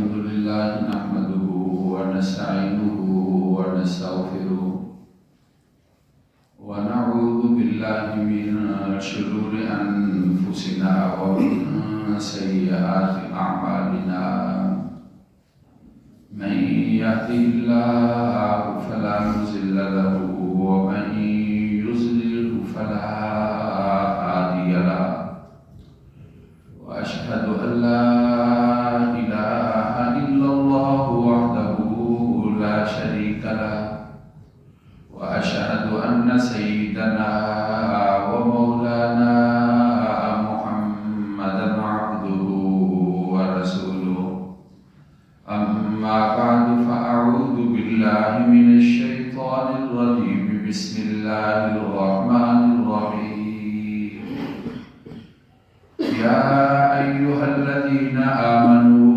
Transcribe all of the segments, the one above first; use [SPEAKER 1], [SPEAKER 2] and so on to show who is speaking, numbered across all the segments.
[SPEAKER 1] الحمد لله نحمده ونستعينه ونستغفره ونعوذ بالله من شرور أنفسنا ومن سيئات أعمالنا من يهده الله فلا مضل له ومن يضلل فلا هادي له وأشهد أن لا إله إلا الله وحده لا شريك له وأشهد أن سيدنا ومولانا محمدا عبده ورسوله أما بعد فأعوذ بالله من الشيطان الرجيم بسم الله الرحمن الرحيم يا أيها الذين آمنوا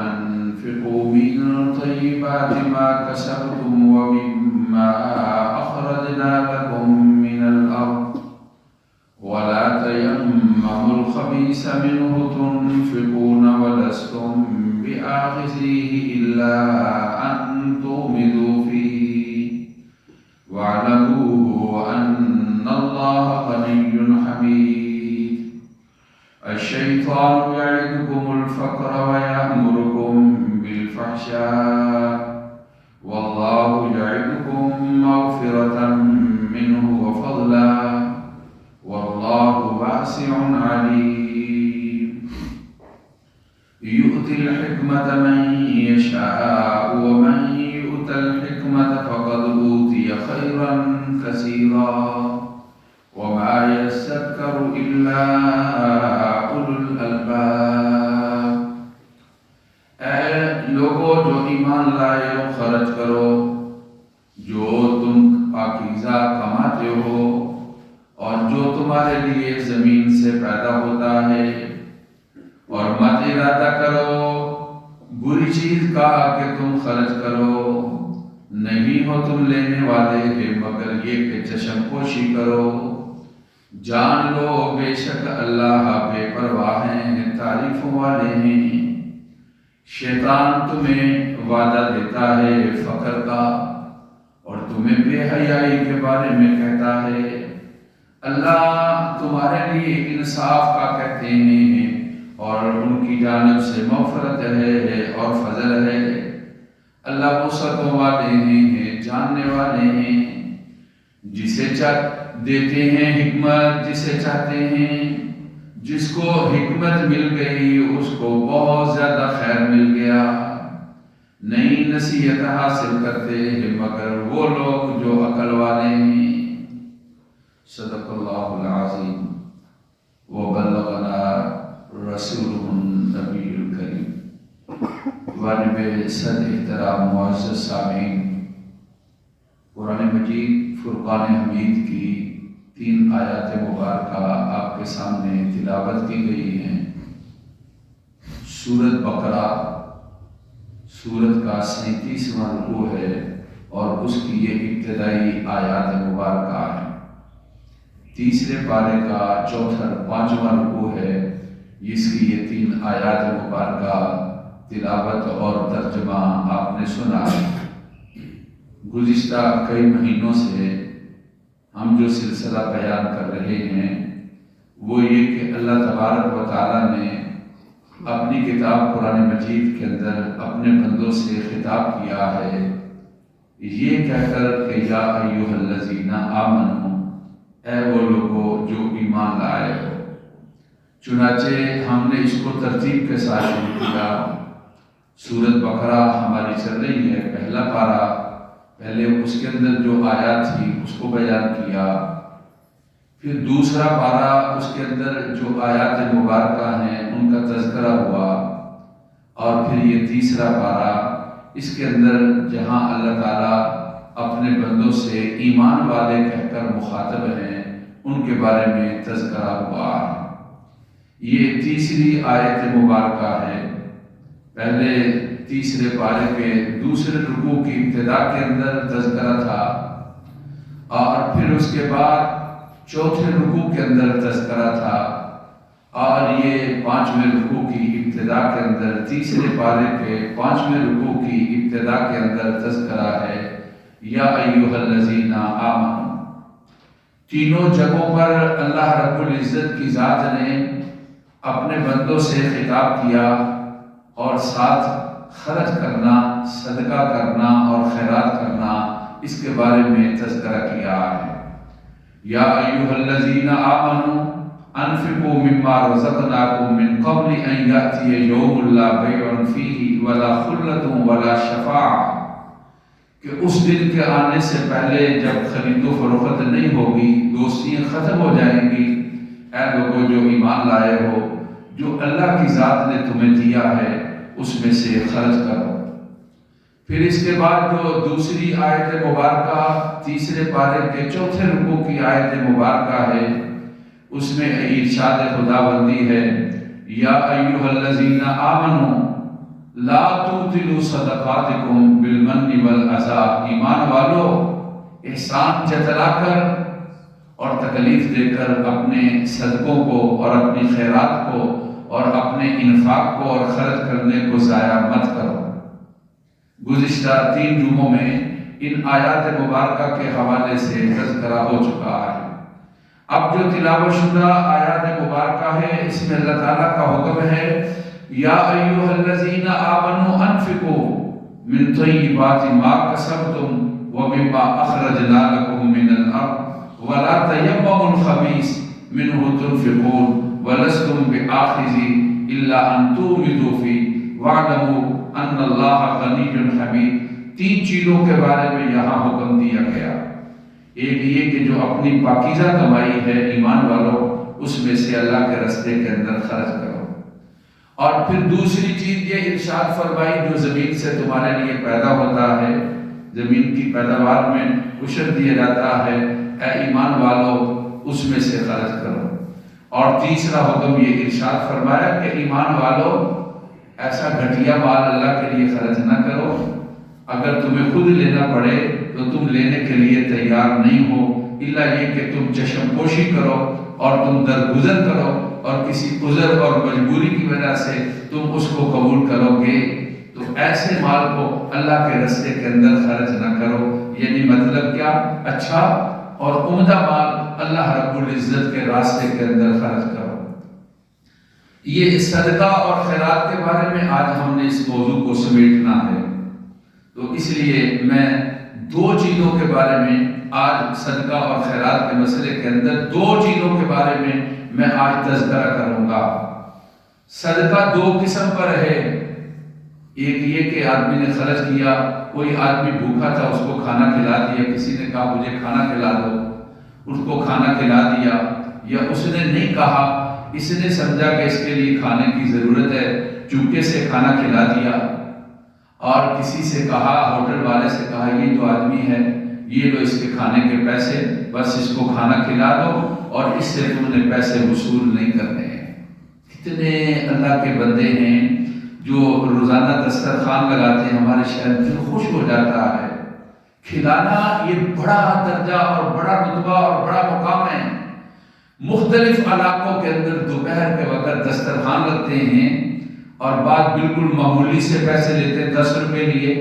[SPEAKER 1] أنفقوا من طيبات ما كسبتم ومما أخرجنا لكم من الأرض ولا تيمموا الخبيث منه تنفقون ولستم بآخذيه إلا أن تغمضوا فيه واعلموا أن الله غني حميد الشيطان يعدكم الفقر ويأمركم بالفحشاء والله يعدكم مغفرة منه وفضلا والله واسع عليم يؤتي الحكمة من يشاء ومن يؤت الحكمة فقد أوتي خيرا كثيرا وما يذكر إلا أولو الألباب اے لوگو جو ایمان لائے ہو خرچ کرو جو تم پاکیزہ کماتے ہو اور جو تمہارے لیے زمین سے پیدا ہوتا ہے اور مت ارادہ کرو بری چیز کا کہ تم خرچ کرو نہیں ہو تم لینے والے ہیں مگر یہ کہ چشم پوشی کرو جان لو بے شک اللہ بے پرواہ ہیں تعریفوں والے ہیں شیطان تمہیں وعدہ دیتا ہے فقر کا اور تمہیں بے حیائی کے بارے میں کہتا ہے اللہ تمہارے لیے انصاف کا کہتے ہیں اور ان کی جانب سے مغفرت ہے اور فضل ہے اللہ وسعتوں والے ہیں جاننے والے ہیں جسے دیتے ہیں حکمت جسے چاہتے ہیں جس کو حکمت مل گئی اس کو بہت زیادہ خیر مل گیا نئی نصیحت حاصل کرتے ہیں مگر وہ لوگ جو عقل والے ہیں صدق اللہ العظیم وبلغنا رسولہ النبی الکریم جوانب صد احترام معزز سامعین قرآن مجید فرقان حمید کی 3 آیات مبارکہ آپ کے سامنے تلاوت کی گئی ہیں سورۃ بقرہ سورت کا 37واں رکوع ہے اور اس کی یہ ابتدائی آیات مبارکہ ہیں تیسرے پارے کا 5واں رکوع ہے جس کی یہ 3 آیات مبارکہ تلاوت اور ترجمہ آپ نے سنا ہے گزشتہ کئی مہینوں سے ہم جو سلسلہ بیان کر رہے ہیں وہ یہ کہ اللہ تبارک و تعالیٰ نے اپنی کتاب قرآن مجید کے اندر اپنے بندوں سے خطاب کیا ہے یہ کہہ کر کہ یا ایھا الذین آمنوا اے وہ لوگوں جو ایمان لائے ہو چنانچہ ہم نے اس کو ترتیب کے ساتھ شروع کیا سورۃ بقرہ ہماری چل رہی ہے پہلا پارہ پہلے اس کے اندر جو آیات تھی اس کو بیان کیا پھر دوسرا پارہ اس کے اندر جو آیات مبارکہ ہیں ان کا تذکرہ ہوا اور پھر یہ تیسرا پارہ اس کے اندر جہاں اللہ تعالیٰ اپنے بندوں سے ایمان والے کہہ کر مخاطب ہیں ان کے بارے میں تذکرہ ہوا یہ تیسری آیت مبارکہ ہے پہلے تیسرے پارے کے دوسرے رکوع کی ابتدا کے اندر تذکرہ تھا اور پھر اس کے بعد چوتھے رکوع کے اندر تذکرہ تھا اور یہ 5ویں رکوع کی ابتدا کے اندر، تیسرے پارے کے 5ویں رکوع کی ابتدا کے اندر تذکرہ ہے یا ایھا الذین آمنوا۔ تینوں جگہوں پر اللہ رب العزت کی ذات نے اپنے بندوں سے خطاب کیا اور ساتھ خرچ کرنا، صدقہ کرنا اور خیرات کرنا، اس کے بارے میں تذکرہ کیا ہے۔ یا ایھا الذین آمنوا انفقوا مما رزقناکم من قبل ان یأتی یوم لا بیع فیہ ولا خلۃ ولا شفاعۃ، کہ اس دن کے آنے سے پہلے جب خرید و فروخت نہیں ہوگی، دوستیاں ختم ہو جائیں گی، اے لوگوں جو ایمان لائے ہو، جو اللہ کی ذات نے تمہیں دیا ہے اس میں سے خرچ کرو۔ پھر اس کے بعد جو دوسری آیت مبارکہ تیسرے پارے کے چوتھے رکوع کی آیت مبارکہ ہے، اس میں ارشاد خداوندی ہے یا ایھا الذین آمنوا لا تبطلوا صدقاتکم بالمن والاذی، ایمان والو احسان جتلا کر اور تکلیف دے کر اپنے صدقوں کو اور اپنی خیرات کو اور اپنے انفاق کو اور خرچ کرنے کو ضائع مت کرو۔ گزشتہ 3 جمعوں میں ان آیات مبارکہ کے حوالے سے تذکرہ ہو چکا ہے۔ اب جو تلاوت شدہ آیات مبارکہ ہے، اس میں اللہ تعالیٰ کا حکم ہے یا ایھا الذین آمنوا انفقوا من طیبات ما کسبتم ومما اخرجنا لکم من الارض ولا تیمموا الخبیث منہ تنفقون وَلَسْتُمْ بِآخِذِهِ إِلَّا أَن تُغْمِضُوا فِيهِ وَاعْلَمُوا أَنَّ اللَّهَ غَنِيٌّ حَمِيدٌ۔ 3 چیزوں کے بارے میں یہاں حکم دیا گیا۔ ایک یہ کہ جو اپنی پاکیزہ کمائی ہے ایمان والو، اس میں سے اللہ کے راستے کے اندر خرچ کرو۔ اور پھر دوسری چیز یہ ارشاد فرمائی جو زمین سے تمہارے لیے پیدا ہوتا ہے، زمین کی پیداوار میں عشر دیا جاتا ہے، اے ایمان والو اس میں سے خرچ کرو۔ اور تیسرا حکم یہ ارشاد فرمایا کہ ایمان والو ایسا گھٹیا مال اللہ کے لیے خرچ نہ کرو، اگر تمہیں خود لینا پڑے تو تم لینے کے لیے تیار نہیں ہو، الا یہ کہ تم چشم پوشی کرو اور تم درگزر کرو اور کسی عذر اور مجبوری کی وجہ سے تم اس کو قبول کرو گے، تو ایسے مال کو اللہ کے راستے کے اندر خرچ نہ کرو۔ یعنی مطلب کیا؟ اچھا اور عمدہ مال اللہ رب العزت کے راستے کے اندر خرچ کرو۔ یہ صدقہ اور خیرات کے بارے میں آج ہم نے اس موضوع کو سمیٹنا ہے، تو اس لیے میں 2 چیزوں کے بارے میں آج صدقہ اور خیرات کے مسئلے کے اندر 2 چیزوں کے بارے میں آج تذکرہ کروں گا۔ صدقہ 2 قسم پر ہے، ایک یہ کہ آدمی نے خرچ کیا، کوئی آدمی بھوکا تھا اس کو کھانا کھلا دیا، کسی نے کہا مجھے کھانا کھلا دو، اس کو کھانا کھلا دیا، یا اس نے نہیں کہا، اس نے سمجھا کہ اس کے لیے کھانے کی ضرورت ہے، چپکے سے کھانا کھلا دیا۔ اور کسی سے کہا، ہوٹل والے سے کہا یہ جو آدمی ہے یہ لو اس کے کھانے کے پیسے، بس اس کو کھانا کھلا دو اور اس سے تم نے پیسے وصول نہیں کرنے ہیں۔ کتنے اللہ کے بندے ہیں جو روزانہ دسترخوان لگاتے ہیں، ہمارے شہر دل خوش ہو جاتا ہے۔ کھلانا یہ بڑا درجہ اور بڑا رتبہ اور بڑا مقام ہے۔ مختلف علاقوں کے اندر دوپہر کے وقت دسترخوان لگتے ہیں اور بعض بالکل معمولی سے پیسے لیتے ہیں، 10 روپے لیے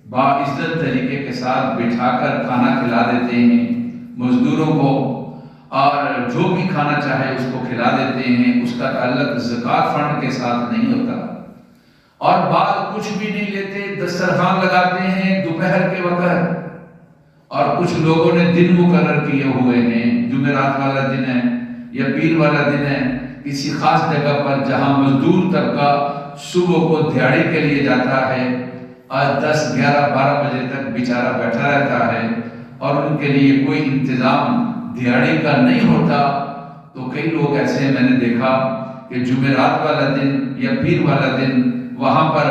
[SPEAKER 1] باعزت طریقے کے ساتھ بٹھا کر کھانا کھلا دیتے ہیں مزدوروں کو، اور جو بھی کھانا چاہے اس کو کھلا دیتے ہیں۔ اس کا تعلق زکوٰۃ فنڈ کے ساتھ نہیں ہوتا۔ اور بعض کچھ بھی نہیں لیتے، دسترخوان لگاتے ہیں دوپہر کے وقت، اور کچھ لوگوں نے دن مقرر کیے ہوئے ہیں، جمعرات والا دن ہے یا پیر والا دن ہے، کسی خاص جگہ پر جہاں مزدور طبقہ صبح کو دیہڑی کے لیے جاتا ہے اور 10، 11، 12 بجے تک بیچارہ بیٹھا رہتا ہے اور ان کے لیے کوئی انتظام دیہڑی کا نہیں ہوتا، تو کئی لوگ ایسے ہیں میں نے دیکھا کہ جمعرات والا دن یا پیر والا دن وہاں پر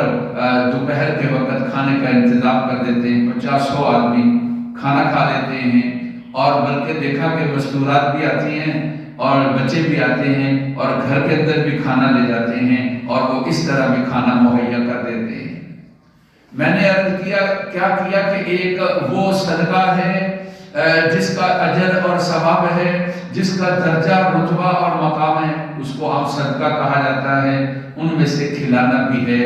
[SPEAKER 1] دوپہر کے وقت کھانے کا انتظام کر دیتے ہیں، 50-100 آدمی کھانا کھا لیتے ہیں، اور بلکہ دیکھا کہ مستورات بھی آتی ہیں اور بچے بھی آتے ہیں اور گھر کے اندر بھی کھانا لے جاتے ہیں اور وہ اس طرح بھی کھانا مہیا کر دیتے ہیں۔ میں نے عرض کیا کہ ایک وہ صدقہ ہے جس کا اجر اور ثواب ہے، جس کا درجہ رتبہ اور مقام ہے، اس کو عام صدقہ کہا جاتا ہے، ان میں سے کھلانا بھی ہے۔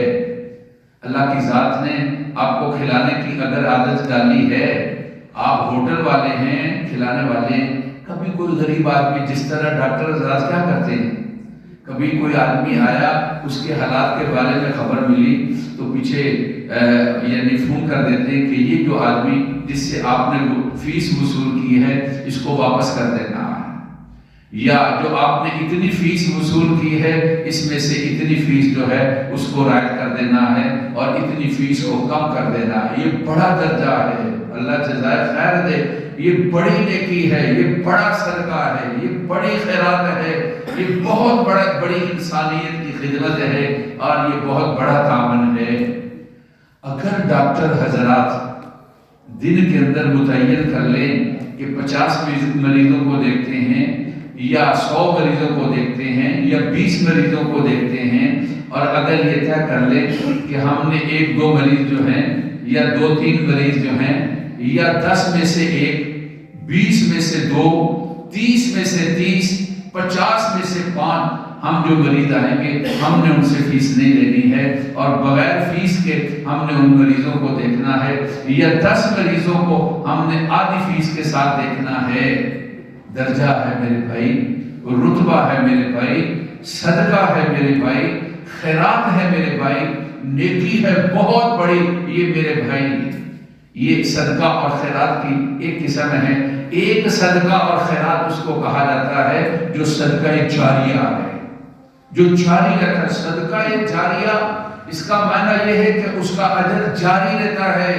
[SPEAKER 1] اللہ کی ذات نے آپ کو کھلانے کی اگر عادت ڈالی ہے، آپ ہوٹل والے ہیں، کھلانے والے، کبھی کوئی غریب آدمی، جس طرح ڈاکٹر حضرات کیا کرتے ہیں، کبھی کوئی آدمی آیا، اس کے حالات کے بارے میں خبر ملی تو پیچھے یعنی فون کر دیتے ہیں کہ یہ جو آدمی جس سے آپ نے فیس وصول کی ہے اس کو واپس کر دینا ہے، یا جو آپ نے اتنی فیس وصول کی ہے اس میں سے اتنی فیس جو ہے اس کو رائٹ کر دینا ہے اور اتنی فیس کو کم کر دینا ہے۔ یہ بڑا درجہ ہے، اللہ جزائے خیر دے، یہ بڑی نیکی ہے، یہ بڑا صدقہ ہے، یہ بڑی خیرات ہے، یہ بہت بڑی انسانیت کی خدمت ہے اور یہ بہت بڑا تعاون ہے۔ اگر ڈاکٹر حضرات دن کے اندر متعین کر لیں کہ 50 مریضوں کو دیکھتے ہیں یا 100 مریضوں کو دیکھتے ہیں یا 20 مریضوں کو دیکھتے ہیں، اور اگر یہ طے کر لیں کہ ہم نے 1-2 مریض جو ہیں یا 2-3 مریض جو ہیں یا 10 میں سے 1، 20 میں سے 2، 30 میں سے 30، 50 میں سے 5 ہم جو مریض آئیں گے ہم نے ان سے فیس نہیں لینی ہے اور بغیر فیس کے ہم نے ان مریضوں کو دیکھنا ہے، یا 10 مریضوں کو ہم نے آدھی فیس کے ساتھ دیکھنا ہے۔ درجہ ہے میرے بھائی، رتبہ ہے میرے بھائی، صدقہ ہے میرے بھائی، خیرات ہے میرے بھائی، نیکی ہے بہت بڑی یہ میرے بھائی۔ یہ صدقہ اور خیرات کی ایک قسم ہے۔ ایک صدقہ اور خیرات اس کو کہا جاتا ہے جو صدقہ جاریہ ہے، جو جاری رہتا ہے۔ صدقہ جاریہ اس کا معنی یہ ہے کہ اس کا اجر جاری رہتا ہے،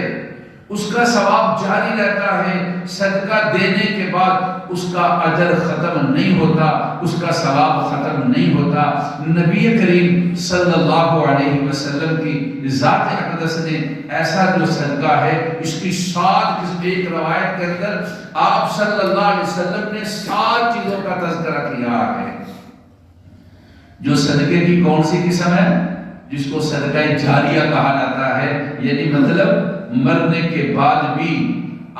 [SPEAKER 1] اس کا ثواب جاری رہتا ہے، صدقہ دینے کے بعد اس کا اجر ختم نہیں ہوتا، اس کا ثواب ختم نہیں ہوتا۔ نبی کریم صلی اللہ علیہ وسلم کی ذات اقدس نے ایسا جو صدقہ ہے اس کی 7 ایک روایت کے اندر آپ صلی اللہ علیہ وسلم نے 7 چیزوں کا تذکرہ کیا ہے۔ جو صدقے کی کون سی قسم ہے؟ جس کو صدقہ جاریہ کہا جاتا ہے، یعنی مطلب مرنے کے بعد بھی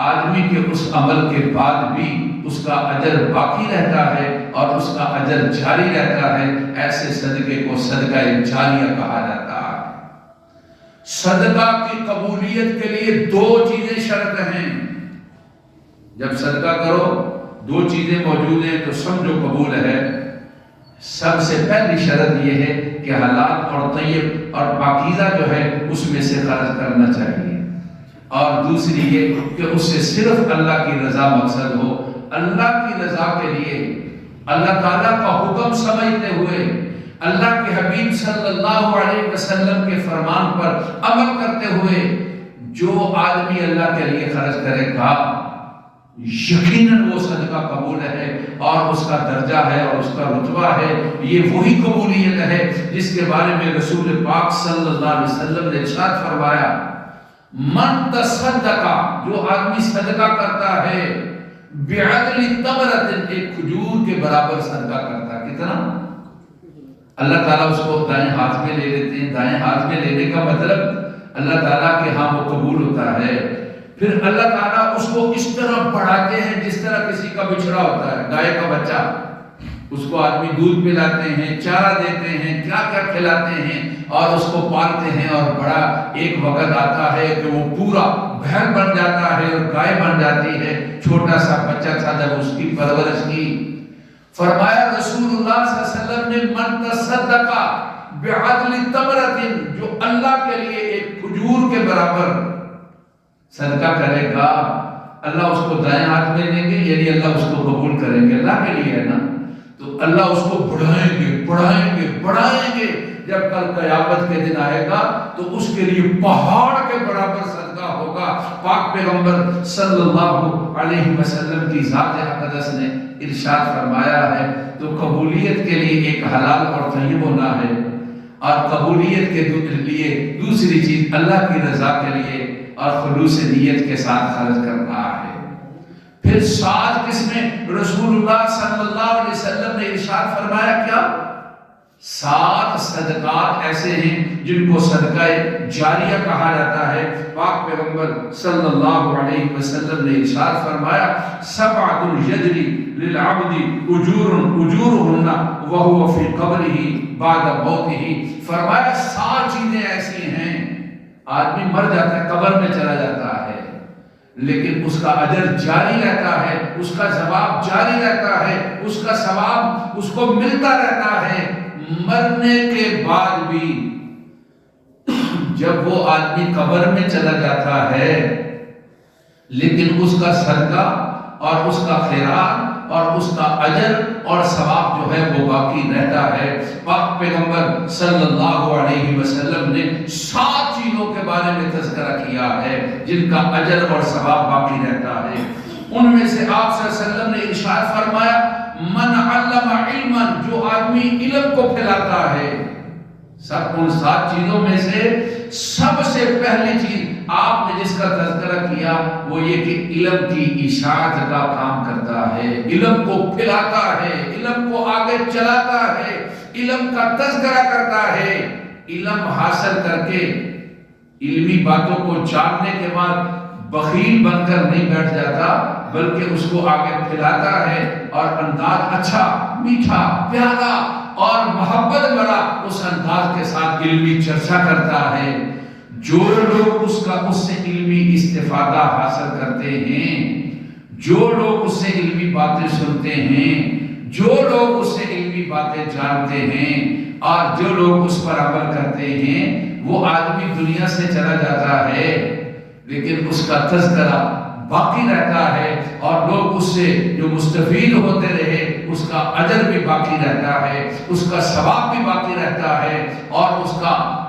[SPEAKER 1] آدمی کے اس عمل کے بعد بھی اس کا اجر باقی رہتا ہے اور اس کا اجر جاری رہتا ہے، ایسے صدقے کو صدقہ جاریہ کہا جاتا ہے۔ صدقہ کی قبولیت کے لیے 2 چیزیں شرط ہیں۔ جب صدقہ کرو 2 چیزیں موجود ہیں تو سمجھو قبول ہے۔ سب سے پہلی شرط یہ ہے کہ حلال اور طیب اور پاکیزہ جو ہے اس میں سے خرچ کرنا چاہیے، اور دوسری یہ کہ اس سے صرف اللہ کی رضا مقصد ہو، اللہ کی رضا کے لیے، اللہ تعالیٰ کا حکم سمجھتے ہوئے، اللہ کے حبیب صلی اللہ علیہ وسلم کے فرمان پر عمل کرتے ہوئے جو آدمی اللہ کے لیے خرچ کرے گا یقیناً وہ صدقہ قبول ہے اور اس کا درجہ ہے اور اس کا رتبہ ہے۔ یہ وہی قبولیت ہے جس کے بارے میں رسول پاک صلی اللہ علیہ وسلم نے ارشاد فرمایا، من تصدقہ، جو آدمی صدقہ کرتا ہے، بعدل تمرۃ، ایک کھجور کے برابر صدقہ کرتا ہے۔ کتنا؟ اللہ تعالیٰ اس کو دائیں ہاتھ میں لے لیتے ہیں۔ دائیں ہاتھ میں لینے کا مطلب اللہ تعالیٰ کے ہاں وہ قبول ہوتا ہے۔ پھر اللہ تعالیٰ اس کو اس طرح بڑھاتے ہیں جس طرح کسی کا بچڑا ہوتا ہے، گائے کا بچہ، اس کو آدمی دودھ پلاتے ہیں، چارہ دیتے ہیں، کیا کیا کھلاتے ہیں اور اس کو پالتے ہیں، اور بڑا ایک وقت آتا ہے کہ وہ پورا بھینس بن جاتا ہے اور گائے بن جاتی ہے۔ چھوٹا سا بچہ تھا جب اس کی پرورش کی، فرمایا رسول اللہ صلی اللہ علیہ وسلم نے، من تصدق بعدل تمرۃ، جو اللہ کے لیے ایک کھجور کے برابر صدقہ کرے گا، اللہ اس کو دائیں ہاتھ میں لیں گے، یعنی اللہ اس کو قبول کریں گے، اللہ کے لیے ہے نا، تو اللہ اس کو بڑھائیں گے بڑھائیں گے بڑھائیں گے۔ جب کل قیامت کے دن آئے گا تو اس کے لیے پہاڑ کے برابر صدقہ ہوگا۔ پاک پیغمبر صلی اللہ علیہ وسلم کی ذات اقدس نے ارشاد فرمایا ہے۔ تو قبولیت کے لیے ایک حلال اور طیب ہونا ہے، اور قبولیت کے لیے دوسری چیز اللہ کی رضا کے لیے اور خلوص نیت کے ساتھ خرچ کرنا ہے۔ پھر 7 قسمیں رسول اللہ صلی اللہ علیہ وسلم نے ارشاد فرمایا، کیا 7 صدقات ایسے ہیں جن کو صدقہ جاریہ کہا جاتا ہے۔ پاک پیغمبر صلی اللہ علیہ وسلم نے ارشاد فرمایا 7 یجری للعبد اجورهن وهو فی قبرہ بعد موتہ۔ فرمایا 7 چیزیں ایسی ہیں، آدمی مر جاتا ہے، قبر میں چلا جاتا ہے، لیکن اس کا اجر جاری رہتا ہے، اس کا ثواب جاری رہتا ہے، اس کا ثواب اس کو ملتا رہتا ہے مرنے کے بعد بھی۔ جب وہ آدمی قبر میں چلا جاتا ہے لیکن اس کا صدقہ اور اس کا خیرات اور اس کا اجر اور ثواب جو ہے وہ باقی رہتا ہے۔ پاک پیغمبر صلی اللہ علیہ وسلم نے 7 چیزوں کے بارے میں تذکرہ کیا ہے جن کا اجر اور ثواب باقی رہتا ہے۔ ان میں سے آپ صلی اللہ علیہ وسلم نے ارشاد فرمایا من علم علما، جو آدمی علم کو پھیلاتا ہے۔ سب ان 7 چیزوں میں سے سب سے پہلی چیز آپ نے جس کا تذکرہ کیا وہ یہ کہ علم کی اشاعت کا کام کرتا ہے، علم کو پھیلاتا ہے، علم کو آگے چلاتا ہے، علم کا تذکرہ کرتا ہے۔ علم حاصل کر کے علمی باتوں کو جاننے کے بعد بخیل بن کر نہیں بیٹھ جاتا، بلکہ اس کو آگے پھیلاتا ہے اور انداز اچھا، میٹھا، پیارا اور محبت بڑا اس انداز کے ساتھ علمی چرچا کرتا ہے۔ جو لوگ اس سے علمی استفادہ حاصل کرتے ہیں، جو لوگ اس سے علمی باتیں سنتے ہیں، جو لوگ اس سے علمی باتیں جانتے ہیں اور جو لوگ اس پر عمل کرتے ہیں، وہ آدمی دنیا سے چلا جاتا ہے لیکن اس کا تذکرہ باقی رہتا ہے اور لوگ اس سے جو مستفید ہوتے رہے اس کا اجر بھی باقی رہتا ہے، اس کا ثواب بھی باقی رہتا ہے اور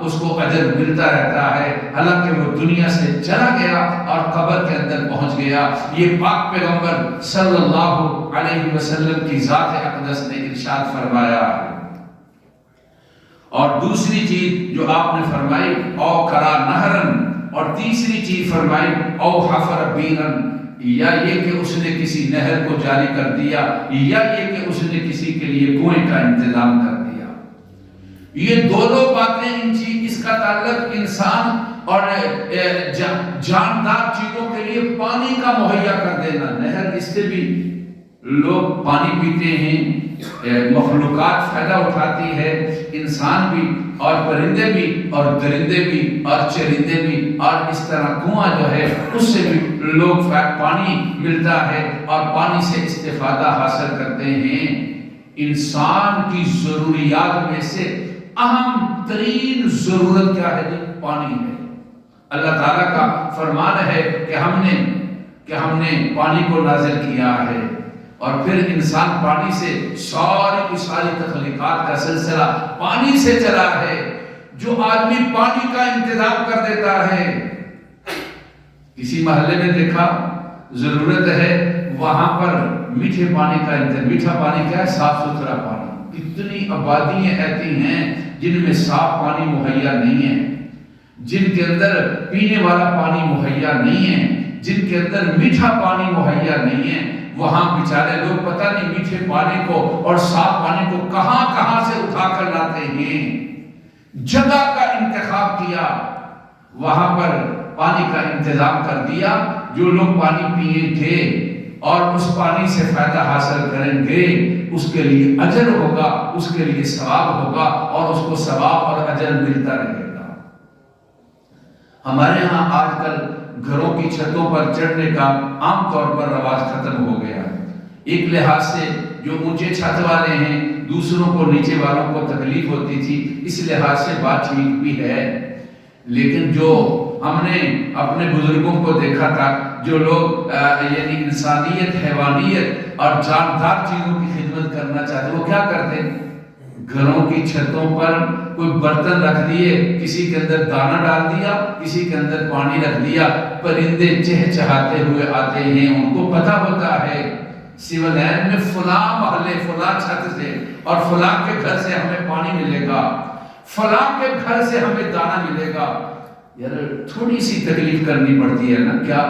[SPEAKER 1] اس کو اجر ملتا رہتا ہے، حالانکہ وہ دنیا سے چلا گیا اور قبر کے اندر پہنچ گیا۔ یہ پاک پیغمبر صلی اللہ علیہ وسلم کی ذات اقدس نے ارشاد فرمایا۔ اور دوسری چیز جو آپ نے فرمائی او کرا نہرن، اور تیسری چیز فرمائی او حفر بیرن، یا یہ کہ اس نے کسی نہر کو جاری کر دیا، یا یہ کہ اس نے کسی کے لیے کنویں کا انتظام کر دیا۔ یہ دونوں باتیں اس کا تعلق انسان اور جاندار چیزوں کے لیے پانی کا مہیا کر دینا۔ نہر اس سے بھی لوگ پانی پیتے ہیں، مخلوقات فائدہ اٹھاتی ہے، انسان بھی اور پرندے بھی اور درندے بھی اور چرندے بھی، اور اس طرح کنواں جو ہے اس سے بھی لوگ پانی ملتا ہے اور پانی سے استفادہ حاصل کرتے ہیں۔ انسان کی ضروریات میں سے اہم ترین ضرورت کیا ہے؟ پانی ہے۔ اللہ تعالیٰ کا فرمان ہے کہ ہم نے پانی کو نازل کیا ہے، اور پھر انسان پانی سے ساری کی ساری تخلیقات کا سلسلہ پانی سے چلا ہے۔ جو آدمی پانی کا انتظام کر دیتا ہے، کسی محلے میں دیکھا ضرورت ہے وہاں پر میٹھے پانی کا انتظام۔ میٹھا پانی کیا ہے؟ صاف ستھرا پانی۔ کتنی آبادیاں ایسی ہیں جن میں صاف پانی مہیا نہیں ہے، جن کے اندر پینے والا پانی مہیا نہیں ہے، جن کے اندر میٹھا پانی مہیا نہیں ہے۔ وہاں بیچارے لوگ پتہ نہیں میٹھے پانی کو اور صاف پانی کو کہاں سے اٹھا کر لاتے ہیں۔ جگہ کا انتخاب کیا، وہاں پر پانی کا انتظام کر دیا، جو لوگ پانی پیئیں گے اور اس پانی سے فائدہ حاصل کریں گے اس کے لیے اجر ہوگا، اس کے لیے ثواب ہوگا اور اس کو ثواب اور اجر ملتا رہے گا۔ ہمارے ہاں آج کل گھروں کی چھتوں پر چڑھنے کا عام طور پر رواج ختم ہو گیا ہے۔ ایک لحاظ سے جو اونچے چھت والے ہیں دوسروں کو، نیچے والوں کو تکلیف ہوتی تھی، اس لحاظ سے بات ٹھیک بھی ہے، لیکن جو ہم نے اپنے بزرگوں کو دیکھا تھا، جو لوگ یعنی انسانیت، حیوانیت اور جاندار چیزوں کی خدمت کرنا چاہتے، وہ کیا کرتے؟ گھروں کی چھتوں پر کوئی برتن رکھ دیے، کسی کے اندر دانہ ڈال دیا، کسی کے اندر پانی رکھ دیا، پرندے چہچہاتے ہوئے آتے ہیں، ان کو پتہ ہوتا ہے سول لائن میں فلاں محلے فلاں چھت سے اور فلاں کے گھر سے ہمیں پانی ملے گا، فلاں کے گھر سے ہمیں دانہ ملے گا۔ یار تھوڑی سی تکلیف کرنی پڑتی ہے نا، کیا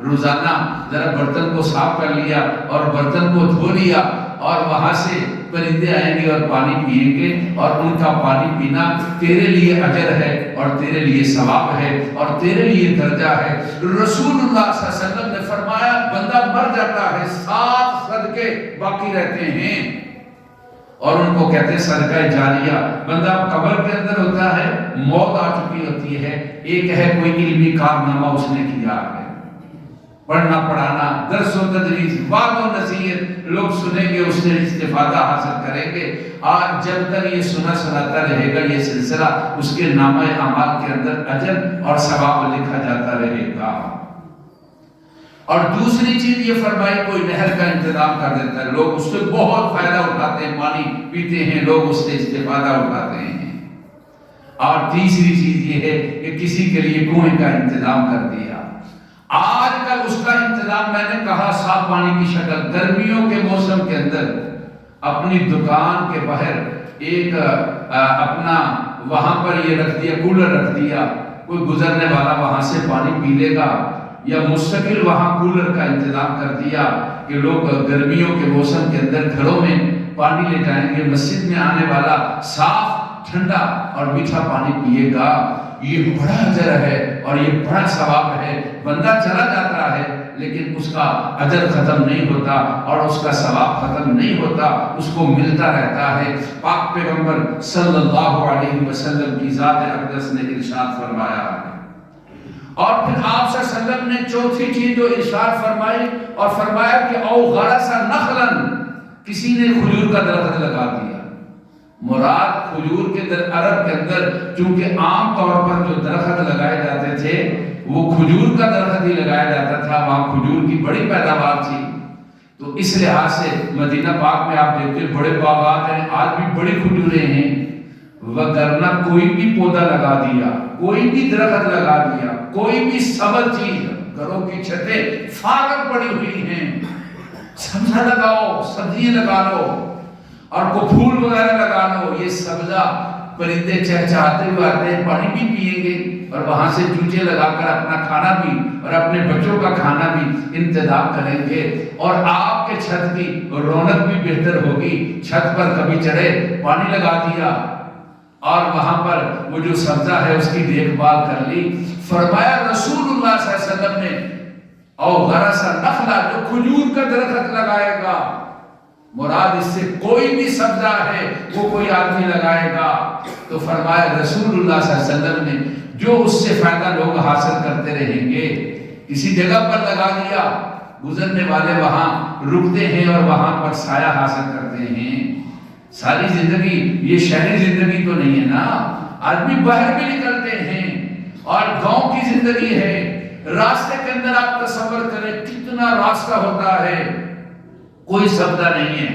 [SPEAKER 1] روزانہ ذرا برتن کو صاف کر لیا اور برتن کو دھو لیا، اور وہاں سے پرندے آئیں گے اور پانی پئیں گے، اور ان کا پانی پینا تیرے لیے اجر ہے اور تیرے لیے ثواب ہے اور تیرے لیے درجہ ہے۔ رسول اللہ صلی اللہ علیہ وسلم نے فرمایا بندہ مر جاتا ہے، 7 صدقے باقی رہتے ہیں، اور ان کو کہتے ہیں صدقہ جاریہ۔ بندہ قبر کے اندر ہوتا ہے، موت آ چکی ہوتی ہے، ایک ہے کوئی علمی کارنامہ اس نے کیا ہے، پڑھنا پڑھانا، درس و تدریس، وعظ و نصیحت، لوگ سنیں گے، اس سے استفادہ حاصل کریں گے، اور جب تک یہ سناتا رہے گا یہ سلسلہ، اس کے نامہ اعمال کے اندر اجر اور ثواب لکھا جاتا رہے گا۔ اور دوسری چیز یہ فرمائی کوئی نہر کا انتظام کر دیتا ہے، لوگ اس سے بہت فائدہ اٹھاتے ہیں، پانی پیتے ہیں لوگ، اس سے استفادہ اٹھاتے ہیں۔ اور تیسری چیز یہ ہے کہ کسی کے لیے کنویں کا انتظام کر دیا۔ آج کل اس کا انتظام میں نے کہا صاف پانی کی شکل، گرمیوں کے موسم کے اندر اپنی دکان کے باہر ایک اپنا وہاں پر یہ رکھ دیا، کولر رکھ دیا، کوئی گزرنے والا وہاں سے پانی پی لے گا، یا مستقل وہاں کولر کا انتظام کر دیا کہ لوگ گرمیوں کے موسم کے اندر گھروں میں پانی لے جائیں گے، مسجد میں آنے والا صاف ٹھنڈا اور میٹھا پانی پیے گا۔ یہ بڑا اجر ہے اور یہ بڑا ثواب ہے۔ بندہ چلا جاتا ہے لیکن اس کا اجر ختم نہیں ہوتا اور اس کا ثواب ختم نہیں ہوتا، اس کو ملتا رہتا ہے۔ پاک پیغمبر صلی اللہ علیہ وسلم کی ذات اقدس نے ارشاد فرمایا ہے۔ اور پھر آپ صلی اللہ علیہ وسلم نے چوتھی چیز جو ارشاد فرمائی اور فرمایا کہ او غرس نخلاً، کسی نے کھجور کا درخت لگا دیا۔ مراد کھجور کے عرب کے اندر چونکہ عام طور پر جو درخت لگائے جاتے تھے وہ کھجور کا درخت ہی لگایا جاتا تھا، وہاں کھجور کی بڑی پیداوار تھی، تو اس لحاظ سے مدینہ پاک میں آپ دیکھتے بڑے باغات ہیں، آج بھی بڑی کھجوریں ہیں۔ وگرنہ کوئی بھی پودا لگا دیا، کوئی بھی درخت لگا دیا، کوئی بھی سبز چیز، گھروں کی چھتیں فارغ پڑی ہوئی ہیں، سبزہ لگاؤ، سبزیاں لگا لو، اور کو پھول وغیرہ لگا لو، یہ سبزہ پرندے چہچہاتے ہوئے آتے ہیں، پانی بھی پیئیں گے اور وہاں سے چوچے لگا کر اپنا کھانا بھی اور اپنے بچوں کا کھانا بھی انتظام کریں گے، اور آپ کے چھت کی رونق بھی بہتر ہوگی۔ چھت پر کبھی چڑھے، پانی لگا دیا اور وہاں پر وہ جو سبزہ ہے اس کی دیکھ بھال کر لی۔ فرمایا رسول اللہ صلی اللہ علیہ وسلم نے او غرس نخلا، جو کھجور کا درخت لگائے گا، مراد اس سے کوئی بھی سبزہ ہے وہ کوئی آدمی لگائے گا، تو فرمایا رسول اللہ صلی اللہ علیہ وسلم نے جو اس سے فائدہ لوگ حاصل کرتے رہیں گے، کسی جگہ پر لگا دیا، گزرنے والے وہاں رکتے ہیں اور وہاں پر سایہ حاصل کرتے ہیں۔ ساری زندگی یہ شہری زندگی تو نہیں ہے نا، آدمی باہر بھی نکلتے ہیں اور گاؤں کی زندگی ہے۔ راستے کے اندر آپ تصور کریں کتنا راستہ ہوتا ہے، کوئی سبزہ نہیں ہے،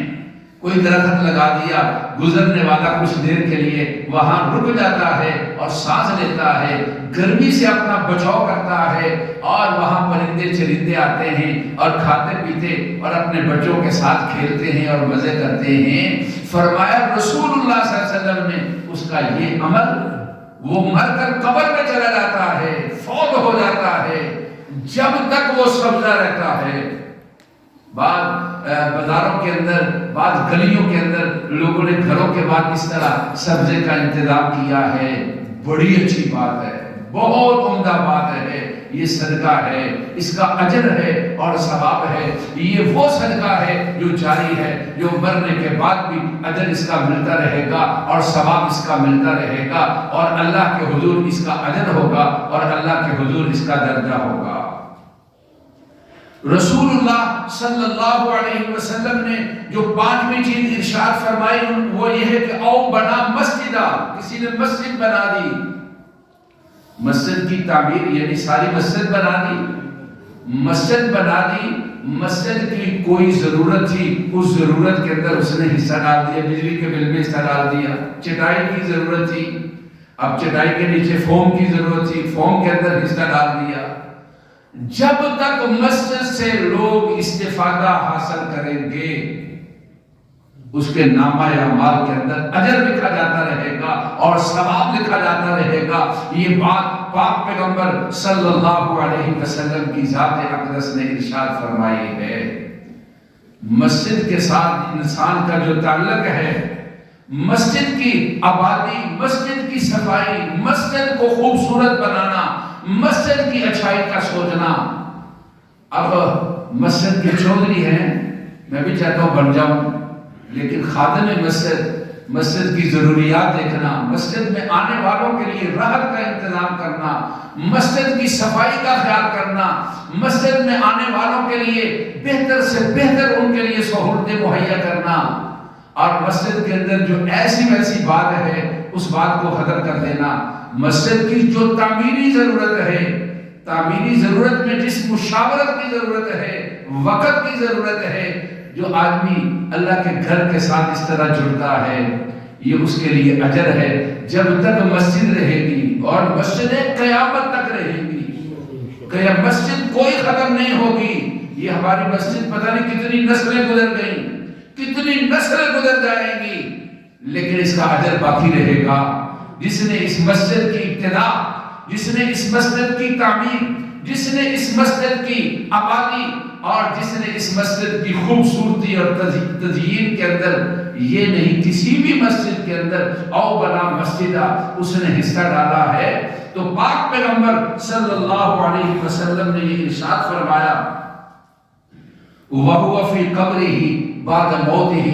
[SPEAKER 1] کوئی درخت لگا دیا، گزرنے والا کچھ دیر کے لیے وہاں رک جاتا ہے اور سانس لیتا ہے، گرمی سے اپنا بچاؤ کرتا ہے، اور وہاں پرندے چرندے آتے ہیں اور کھاتے پیتے اور اپنے بچوں کے ساتھ کھیلتے ہیں اور مزے کرتے ہیں۔ فرمایا رسول اللہ صلی اللہ علیہ وسلم نے اس کا یہ عمل، وہ مر کر قبر میں چلا جاتا ہے، فوت ہو جاتا ہے، جب تک وہ سبزہ رہتا ہے۔ بعض بازاروں کے اندر، بعض گلیوں کے اندر لوگوں نے گھروں کے بعد اس طرح سبزے کا انتظام کیا ہے، بڑی اچھی بات ہے، بہت عمدہ بات ہے، یہ صدقہ ہے، اس کا اجر ہے اور ثواب ہے۔ یہ وہ صدقہ ہے جو جاری ہے، جو مرنے کے بعد بھی اجر اس کا ملتا رہے گا اور ثواب اس کا ملتا رہے گا، اور اللہ کے حضور اس کا اجر ہوگا اور اللہ کے حضور اس کا درجہ ہوگا۔ رسول اللہ صلی اللہ علیہ وسلم نے جو 5ویں چیز ارشاد فرمائی وہ یہ ہے کہ او بنا مسجدہ، کسی نے مسجد بنا دی، مسجد کی تعمیر یعنی ساری مسجد بنا دی، مسجد بنا دی، مسجد کی کوئی ضرورت تھی، اس ضرورت کے اندر اس نے حصہ ڈال دیا، بجلی کے بل میں حصہ ڈال دیا، چٹائی کی ضرورت تھی، اب چٹائی کے نیچے فوم کی ضرورت تھی، فوم کے اندر حصہ ڈال دیا۔ جب تک مسجد سے لوگ استفادہ حاصل کریں گے اس کے نامہ اعمال کے اندر اجر لکھا جاتا رہے گا اور ثواب لکھا جاتا رہے گا۔ یہ بات پاک پیغمبر صلی اللہ علیہ وسلم کی ذات اقدس نے ارشاد فرمائی ہے۔ مسجد کے ساتھ انسان کا جو تعلق ہے، مسجد کی آبادی، مسجد کی صفائی، مسجد کو خوبصورت بنانا، مسجد کی اچھائی کا سوچنا۔ اب مسجد کے چودھری ہیں، میں بھی چاہتا ہوں بن جاؤں، لیکن خادم مسجد کی ضروریات دیکھنا، مسجد میں آنے والوں کے لیے راحت کا انتظام کرنا، مسجد کی صفائی کا خیال کرنا، مسجد میں آنے والوں کے لیے بہتر سے بہتر ان کے لیے سہولتیں مہیا کرنا، اور مسجد کے اندر جو ایسی ویسی بات ہے اس بات کو ختم کر دینا۔ مسجد کی جو تعمیری ضرورت ہے، تعمیری ضرورت میں جس مشاورت کی ضرورت ہے، وقت کی ضرورت ہے، جو آدمی اللہ کے گھر کے ساتھ اس طرح جڑتا ہے، یہ اس کے لیے اجر ہے۔ جب تک مسجد رہے گی، اور مسجدیں قیامت تک رہے گی، کہ مسجد کوئی ختم نہیں ہوگی۔ یہ ہماری مسجد پتہ نہیں کتنی نسلیں گزر گئیں، کتنی نسلیں گزر جائیں گی، لیکن اس کا اجر باقی رہے گا۔ جس نے اس مسجد کی ابتدا، جس نے اس مسجد کی تعمیر، جس نے اس مسجد کی آبادی، اور جس نے اس مسجد کی خوبصورتی اور تزئین کے اندر، یہ نہیں کسی بھی مسجد کے اندر او بنا مسجدہ اس نے حصہ ڈالا ہے، تو پاک پیغمبر صلی اللہ علیہ وسلم نے یہ ارشاد فرمایا، وَهُوَ فِي قَبْرِهِ بعد موتِهِ،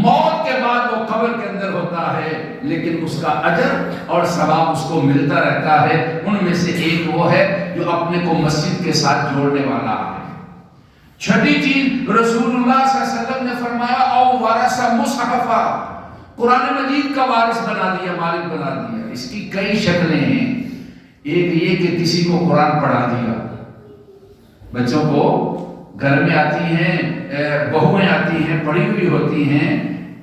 [SPEAKER 1] موت کے بعد وہ قبر کے اندر ہوتا ہے، لیکن اس کا اجر اور ثواب اس کو ملتا رہتا ہے۔ ان میں سے ایک وہ ہے جو اپنے کو مسجد کے ساتھ جوڑنے والا ہے۔ چھٹی چیز رسول اللہ صلی اللہ علیہ وسلم نے فرمایا، او ورث مصحفا، قرآن مجید کا وارث بنا دیا، مالک بنا دیا۔ اس کی کئی شکلیں ہیں۔ ایک یہ کہ کسی کو قرآن پڑھا دیا، بچوں کو گھر میں آتی ہیں، بہویں آتی ہیں، پڑھی ہوئی ہوتی ہیں،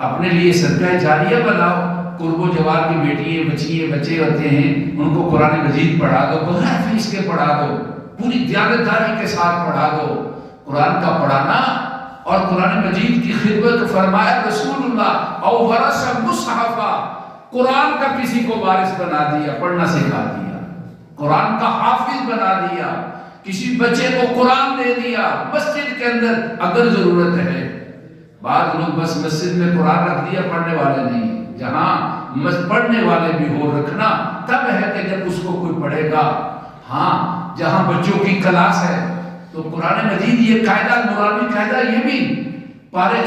[SPEAKER 1] اپنے لیے صدقہ جاریہ بناؤ۔ قرب و جوار کی بیٹیاں، بچیاں، بچے ہوتے ہیں، ان کو قرآن مجید پڑھا دو، بغیر فیس کے پڑھا دو، پوری دیانتداری کے ساتھ پڑھا دو۔ قرآن کا پڑھانا اور قرآن مجید کی خدمت، فرمایا رسول اللہ، او ورث مصحفا، قرآن کا کسی کو وارث بنا دیا، پڑھنا سکھا دیا، قرآن کا حافظ بنا دیا، کسی بچے کو قرآن دے دیا مسجد کے اندر اگر ضرورت ہے۔ بعض لوگ بس مسجد میں قرآن رکھ دیا، پڑھنے والے نہیں۔ جہاں پڑھنے والے بھی ہو رکھنا تب ہے کہ جب اس کو کوئی پڑھے گا۔ ہاں، جہاں بچوں کی کلاس ہے تو قرآن مجید یہ قاعدہ، نورانی قاعدہ، یہ بھی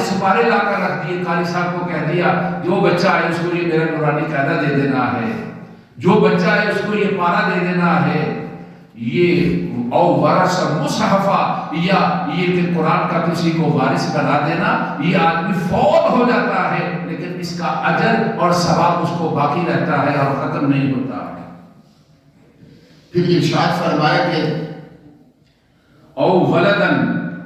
[SPEAKER 1] سپارے لا کر رکھ دیے، قاری صاحب کو کہہ دیا جو بچہ آئے اس کو یہ میرا نورانی قاعدہ دے دینا ہے، جو بچہ آئے اس کو یہ پارا دے دینا ہے۔ یہ او ورث مصحفا، یا یہ کہ قرآن کا کسی کو وارث بنا دینا، یہ آدمی فوت ہو جاتا ہے لیکن اس کا اجر اور ثواب اس کو باقی رہتا ہے اور ختم نہیں ہوتا ہے۔ پھر ارشاد فرمایا کہ او ولدن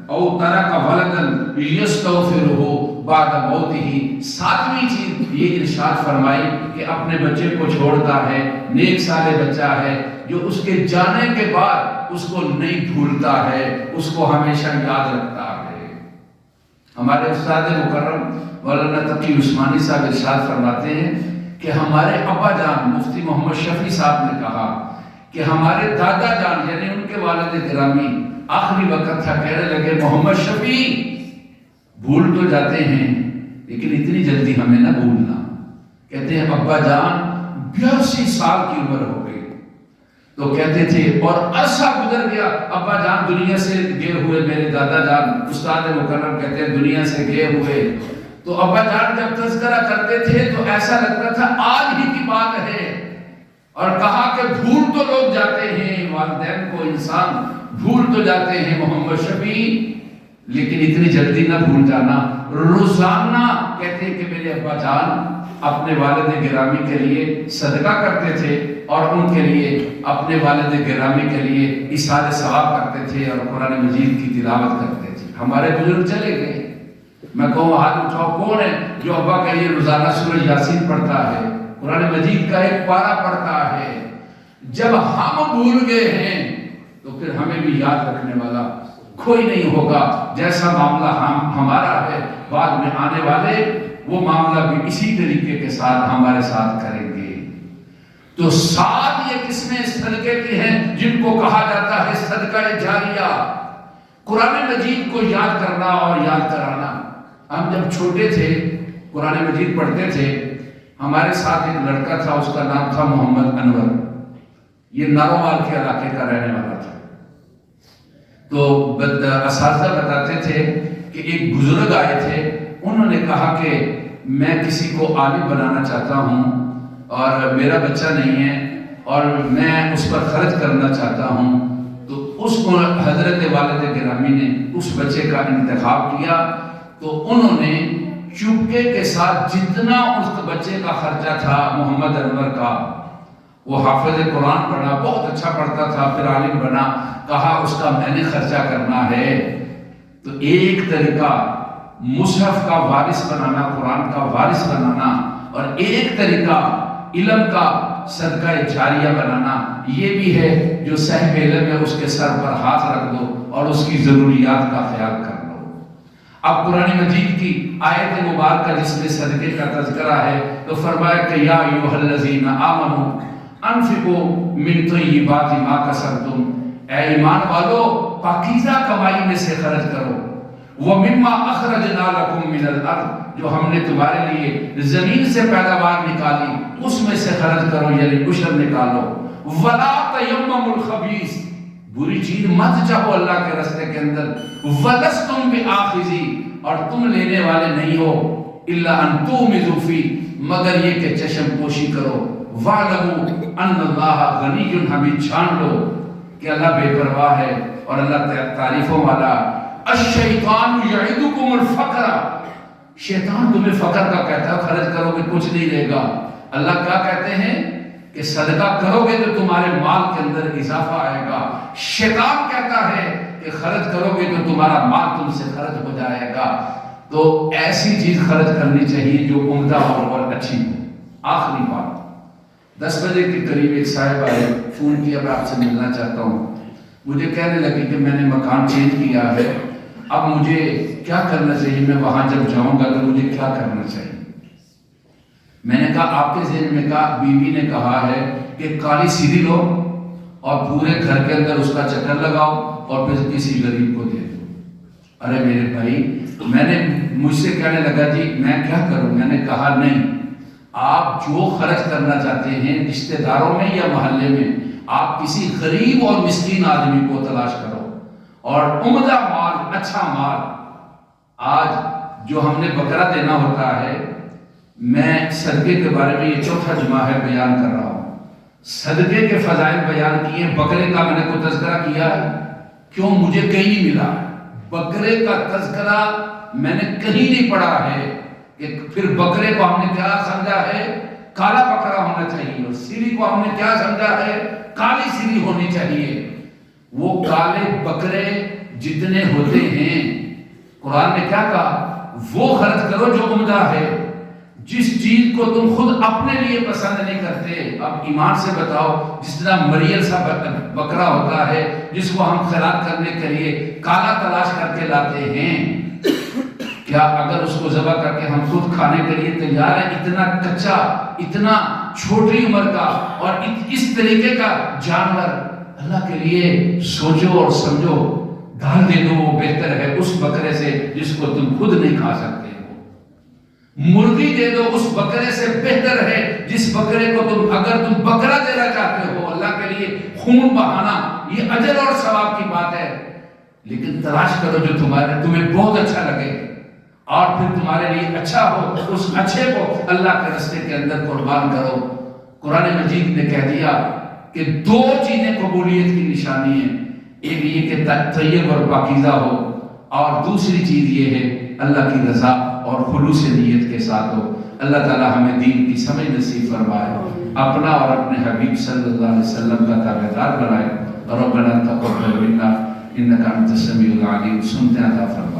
[SPEAKER 1] او ترک ولدن یستغفرہ بعد موتہ، ساتویں چیز یہ ارشاد فرمائی کہ اپنے بچے کو چھوڑتا ہے، نیک صالح بچہ ہے جو اس کے جانے کے بعد اس کو نہیں بھولتا ہے، اس کو ہمیشہ یاد رکھتا ہے۔ ہمارے استاد مکرم مولانا تقی عثمانی صاحب ارشاد فرماتے ہیں کہ ہمارے ابا جان مفتی محمد شفیع صاحب نے کہا کہ ہمارے دادا جان یعنی ان کے والد گرامی آخری وقت تھا، کہنے لگے محمد شفیع بھول تو جاتے ہیں لیکن اتنی جلدی ہمیں نہ بھولنا۔ کہتے ہیں ابا جان 82 سال کی عمر ہو گئی، تو کہتے تھے اور عرصہ گزر گیا، ابا جان دنیا سے گئے ہوئے، میرے دادا جان استاد مکرم کہتے ہیں دنیا سے گئے ہوئے، تو ابا جان جب تذکرہ کرتے تھے تو ایسا لگتا تھا آج ہی کی بات ہے، اور کہا کہ بھول تو لوگ جاتے ہیں، والدین کو انسان بھول تو جاتے ہیں محمد شفیع، لیکن اتنی جلدی نہ بھول جانا۔ روزانہ کہتے ہیں کہ میرے ابا جان اپنے والد گرامی کے لیے صدقہ کرتے تھے اور ان کے لیے اپنے والد گرامی کے لیے ایصال ثواب کرتے تھے اور قرآن مجید کی تلاوت کرتے تھے۔ ہمارے بزرگ چلے گئے، میں کہوں ہاتھ اٹھاؤ کون ہے جو ابا کا یہ روزانہ سورہ یاسین پڑھتا ہے، قرآن مجید کا ایک پارہ پڑھتا ہے؟ جب ہم بھول گئے ہیں تو پھر ہمیں بھی یاد رکھنے والا کوئی نہیں ہوگا۔ جیسا معاملہ ہمارا ہے، بعد میں آنے والے وہ معاملہ بھی اسی طریقے کے ساتھ ہمارے ساتھ کریں گے۔ تو ساتھ یہ قسمیں صدقے کی ہیں جن کو کہا جاتا ہے صدقہ جاریہ، قرآن مجید کو یاد کرنا اور یاد کرانا۔ ہم جب چھوٹے تھے قرآن مجید پڑھتے تھے، ہمارے ساتھ ایک لڑکا تھا، اس کا نام تھا محمد انور، یہ نارووال کے علاقے کا رہنے والا تھا۔ تو اساتذہ بتاتے تھے کہ ایک بزرگ آئے تھے، انہوں نے کہا کہ میں کسی کو عالم بنانا چاہتا ہوں اور میرا بچہ نہیں ہے اور میں اس پر خرچ کرنا چاہتا ہوں۔ تو اس کو حضرت والد گرامی نے اس بچے کا انتخاب کیا، تو انہوں نے چپکے کے ساتھ جتنا اس بچے کا خرچہ تھا محمد انور کا، وہ حافظ قرآن پڑھا، بہت اچھا پڑھتا تھا، پھر عالم بنا، کہا اس کا میں نے خرچہ کرنا ہے۔ تو ایک طریقہ مصحف کا وارث بنانا، قرآن کا وارث بنانا، اور ایک طریقہ علم کا صدقہ جاریہ بنانا یہ بھی ہے جو صاحب علم ہے اس کے سر پر ہاتھ رکھ دو اور اس کی ضروریات کا خیال کر لو۔ اب قرآن مجید کی آیت مبارکہ جس میں صدقے کا تذکرہ ہے تو فرمایا کہ یا ایھا الذین آمنوا انفقوا من طیبات ما کسبتم، اے ایمان والو پاکیزہ کمائی میں سے خرچ کرو، وَمِمَّا أَخْرَجْنَا لَكُم مِّنَ الْأَرْضِ، جو ہم نے تمہارے لیے زمین سے پیداوار نکالی اس میں سے خرچ کرو، یعنی عشر نکالو۔ وَلَا تَيَمَّمُوا الْخَبِيثَ، بری چیز مت چاہو اللہ کے راستے کے اندر، وَلَسْتُمْ بِآخِذِينَ، اور تم لینے والے نہیں ہو، إِلَّا أَن تُغْمِضُوا فِيهِ، مگر یہ کہ چشم پوشی کرو۔ وَاعْلَمُوا أَنَّ اللَّهَ غَنِيٌّ حَمِيدٌ، جان لو کہ اللہ بے پرواہ ہے اور اللہ تعریفوں والا۔ الشیطان یعدکم الفقر، شیطان تمہیں فقر کا کہتا ہے، خرچ کرو گے کچھ نہیں رہے گا۔ اللہ کیا کہتے ہیں کہ صدقہ کرو گے تو تمہارے مال کے اندر اضافہ آئے گا۔ شیطان کہتا ہے کہ خرچ کرو گے تو تمہارا مال تم سے خرچ ہو جائے گا۔ تو ایسی چیز خرچ کرنی چاہیے جو عمدہ اور اچھی ہو۔ آخری بات، 10 بجے کے قریب ایک صاحب آئے، فون کیا میں آپ سے ملنا چاہتا ہوں، مجھے کہنے لگے کہ میں نے مکان چینج کیا ہے، اب مجھے کیا کرنا چاہیے، میں وہاں جب جاؤں گا تو مجھے کیا کرنا چاہیے۔ میں نے کہا آپ کے ذہن میں کہا، بیوی نے کہا ہے کہ کالی سیدھی لو اور پورے گھر کے اندر اس کا چکر لگاؤ اور پھر کسی غریب کو دے دو۔ ارے میرے بھائی، مجھ سے کہنے لگا جی میں کیا کروں، میں نے کہا نہیں، آپ جو خرچ کرنا چاہتے ہیں رشتہ داروں میں یا محلے میں، آپ کسی غریب اور مسکین آدمی کو تلاش کرو، اور عمدہ مال، اچھا مال۔ آج جو ہم نے بکرا دینا ہوتا ہے، میں صدقے کے بارے میں یہ چوتھا جمعہ ہے بیان کر رہا ہوں، صدقے کے فضائل بیان کیے، بکرے کا میں نے کوئی تذکرہ کیا ہے؟ کیوں؟ مجھے کہیں نہیں ملا، بکرے کا تذکرہ میں نے کہیں نہیں پڑھا ہے کہ پھر بکرے کو ہم نے کیا سمجھا ہے؟ کالا بکرا ہونا چاہیے، اور سیری کو ہم نے کیا سمجھا ہے؟ کالی سیری ہونی چاہیے۔ وہ کالے بکرے جتنے ہوتے ہیں، قرآن نے کیا کہا؟ وہ خرچ کرو جو عمدہ ہے، جس چیز کو تم خود اپنے لیے پسند نہیں کرتے۔ اب ایمان سے بتاؤ، جس طرح مریل سا بکرا ہوتا ہے جس کو ہم خیرات کرنے کے لیے کالا تلاش کر کے لاتے ہیں، کیا اگر اس کو ذبح کر کے ہم خود کھانے کے لیے تیار ہیں؟ اتنا کچا، اتنا چھوٹی عمر کا اور اس طریقے کا جانور، اللہ کے لیے سوچو اور سمجھو، ڈال دے دو، وہ بہتر ہے اس بکرے سے جس کو تم خود نہیں کھا سکتے ہو۔ مرغی دے دو، اس بکرے سے بہتر ہے جس بکرے کو اگر تم بکرا دینا چاہتے ہو اللہ کے لیے خون بہانا، یہ اجر اور ثواب کی بات ہے، لیکن تلاش کرو جو تمہیں بہت اچھا لگے اور پھر تمہارے لیے اچھا ہو، اس اچھے کو اللہ کے راستے کے اندر قربان کرو۔ قرآن مجید نے کہہ دیا کہ 2 چیزیں قبولیت کی نشانی ہیں، ایک یہ کہ طیب اور پاکیزہ ہو، اور دوسری چیز یہ ہے اللہ کی رضا اور خلوص نیت کے ساتھ ہو۔ اللہ تعالی ہمیں دین کی سمجھ نصیب فرمائے، اپنا اور اپنے حبیب صلی اللہ علیہ وسلم کا تابعدار بنائے۔ ربنا تقبل منا انک انت السمیع العلیم، سنتے عطا فرمائے۔